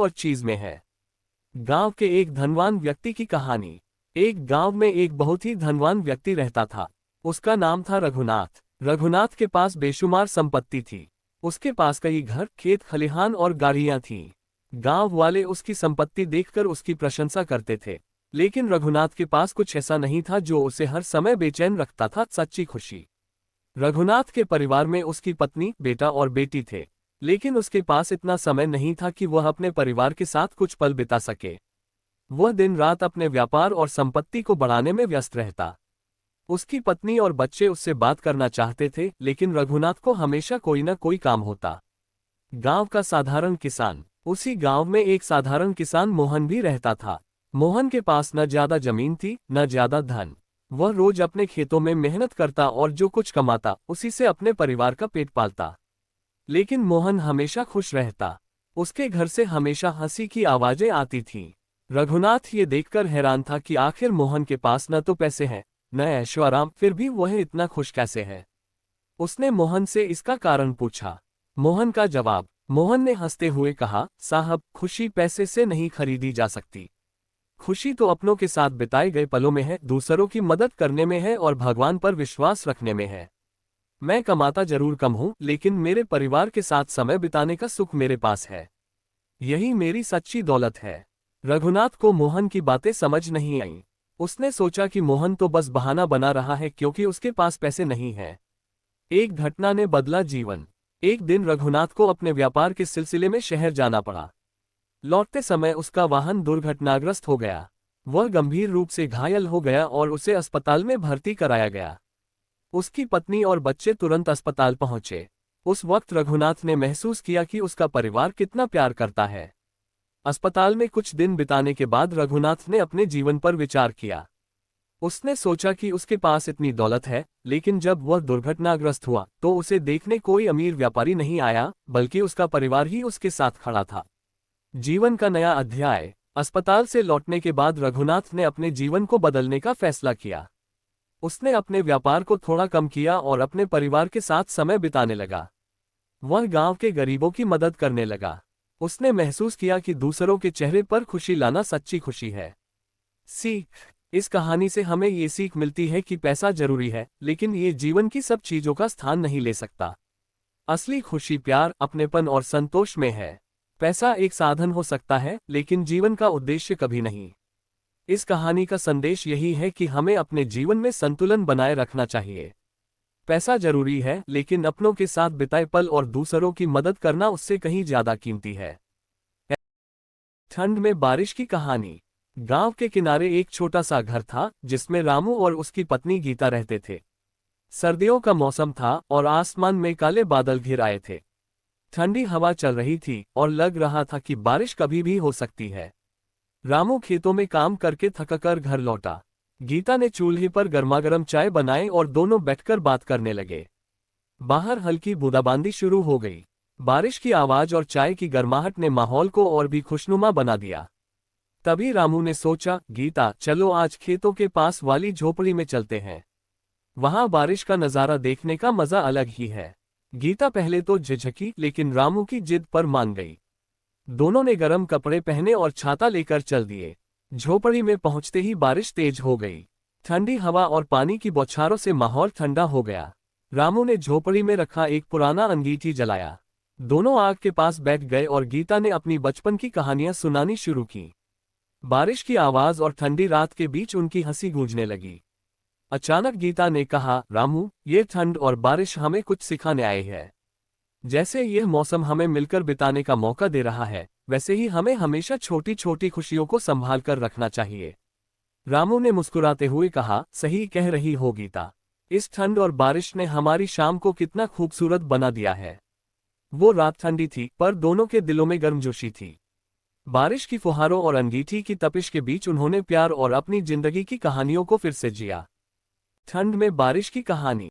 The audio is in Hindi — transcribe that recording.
और चीज में है। गांव के एक धनवान व्यक्ति की कहानी। एक गांव में एक बहुत ही धनवान व्यक्ति रहता था। उसका नाम था रघुनाथ। रघुनाथ के पास बेशुमार संपत्ति थी। उसके पास कई घर, खेत खलिहान और गाड़ियां थीं। गांव वाले उसकी संपत्ति देखकर उसकी प्रशंसा करते थे। लेकिन रघुनाथ के पास कुछ ऐसा नहीं था जो उसे हर समय बेचैन रखता था, सच्ची खुशी। रघुनाथ के परिवार में उसकी पत्नी, बेटा और बेटी थे। लेकिन उसके पास इतना समय नहीं था कि वह अपने परिवार के साथ कुछ पल बिता सके। वह दिन रात अपने व्यापार और संपत्ति को बढ़ाने में व्यस्त रहता। उसकी पत्नी और बच्चे उससे बात करना चाहते थे, लेकिन रघुनाथ को हमेशा कोई न कोई काम होता। गांव का साधारण किसान। उसी गांव में एक साधारण किसान मोहन भी रहता था। मोहन के पास न ज्यादा जमीन थी, न ज्यादा धन। वह रोज अपने खेतों में मेहनत करता और जो कुछ कमाता उसी से अपने परिवार का पेट पालता। लेकिन मोहन हमेशा खुश रहता। उसके घर से हमेशा हंसी की आवाजें आती थीं। रघुनाथ ये देखकर हैरान था कि आखिर मोहन के पास न तो पैसे हैं, न ऐशो-आराम, फिर भी वह इतना खुश कैसे है। उसने मोहन से इसका कारण पूछा। मोहन ने हंसते हुए कहा, साहब, खुशी पैसे से नहीं खरीदी जा सकती। खुशी तो अपनों के साथ बिताए गए पलों में है, दूसरों की मदद करने में है और भगवान पर विश्वास रखने में है। मैं कमाता जरूर कम हूं, लेकिन मेरे परिवार के साथ समय बिताने का सुख मेरे पास है। यही मेरी सच्ची दौलत है। रघुनाथ को मोहन की बातें समझ नहीं आईं। उसने सोचा कि मोहन तो बस बहाना बना रहा है क्योंकि उसके पास पैसे नहीं हैं। एक घटना ने बदला जीवन। एक दिन रघुनाथ को अपने व्यापार के सिलसिले में शहर जाना पड़ा। लौटते समय उसका वाहन दुर्घटनाग्रस्त हो गया। वह गंभीर रूप से घायल हो गया और उसे अस्पताल में भर्ती कराया गया। उसकी पत्नी और बच्चे तुरंत अस्पताल पहुंचे। उस वक्त रघुनाथ ने महसूस किया कि उसका परिवार कितना प्यार करता है। अस्पताल में कुछ दिन बिताने के बाद रघुनाथ ने अपने जीवन पर विचार किया। उसने सोचा कि उसके पास इतनी दौलत है, लेकिन जब वह दुर्घटनाग्रस्त हुआ तो उसे देखने कोई अमीर व्यापारी नहीं आया, बल्कि उसका परिवार ही उसके साथ खड़ा था। जीवन का नया अध्याय। अस्पताल से लौटने के बाद रघुनाथ ने अपने जीवन को बदलने का फैसला किया। उसने अपने व्यापार को थोड़ा कम किया और अपने परिवार के साथ समय बिताने लगा। वह गांव के गरीबों की मदद करने लगा। उसने महसूस किया कि दूसरों के चेहरे पर खुशी लाना सच्ची खुशी है। सीख। इस कहानी से हमें ये सीख मिलती है कि पैसा जरूरी है, लेकिन ये जीवन की सब चीजों का स्थान नहीं ले सकता। असली खुशी प्यार, अपनेपन और संतोष में है। पैसा एक साधन हो सकता है, लेकिन जीवन का उद्देश्य कभी नहीं। इस कहानी का संदेश यही है कि हमें अपने जीवन में संतुलन बनाए रखना चाहिए। पैसा जरूरी है, लेकिन अपनों के साथ बिताए पल और दूसरों की मदद करना उससे कहीं ज्यादा कीमती है। ठंड में बारिश की कहानी। गांव के किनारे एक छोटा सा घर था, जिसमें रामू और उसकी पत्नी गीता रहते थे। सर्दियों का मौसम था और आसमान में काले बादल घिर आए थे। ठंडी हवा चल रही थी और लग रहा था कि बारिश कभी भी हो सकती है। रामू खेतों में काम करके थककर घर लौटा। गीता ने चूल्हे पर गर्मागर्म चाय बनाई और दोनों बैठकर बात करने लगे। बाहर हल्की बूंदाबांदी शुरू हो गई। बारिश की आवाज और चाय की गर्माहट ने माहौल को और भी खुशनुमा बना दिया। तभी रामू ने सोचा, गीता, चलो आज खेतों के पास वाली झोपड़ी में चलते हैं। वहां बारिश का नजारा देखने का मजा अलग ही है। गीता पहले तो झिझकी, लेकिन रामू की जिद पर मान गई। दोनों ने गर्म कपड़े पहने और छाता लेकर चल दिए। झोपड़ी में पहुंचते ही बारिश तेज हो गई। ठंडी हवा और पानी की बौछारों से माहौल ठंडा हो गया। रामू ने झोपड़ी में रखा एक पुराना अंगीठी जलाया। दोनों आग के पास बैठ गए और गीता ने अपनी बचपन की कहानियां सुनानी शुरू की। बारिश की आवाज और ठंडी रात के बीच उनकी हंसी गूंजने लगी। अचानक गीता ने कहा, रामू, ये ठंड और बारिश हमें कुछ सिखाने आए हैं। जैसे यह मौसम हमें मिलकर बिताने का मौका दे रहा है, वैसे ही हमें हमेशा छोटी छोटी खुशियों को संभाल कर रखना चाहिए। रामू ने मुस्कुराते हुए कहा, सही कह रही हो गीता। इस ठंड और बारिश ने हमारी शाम को कितना खूबसूरत बना दिया है। वो रात ठंडी थी, पर दोनों के दिलों में गर्मजोशी थी। बारिश की फुहारों और अंगीठी की तपिश के बीच उन्होंने प्यार और अपनी जिंदगी की कहानियों को फिर से जिया। ठंड में बारिश की कहानी।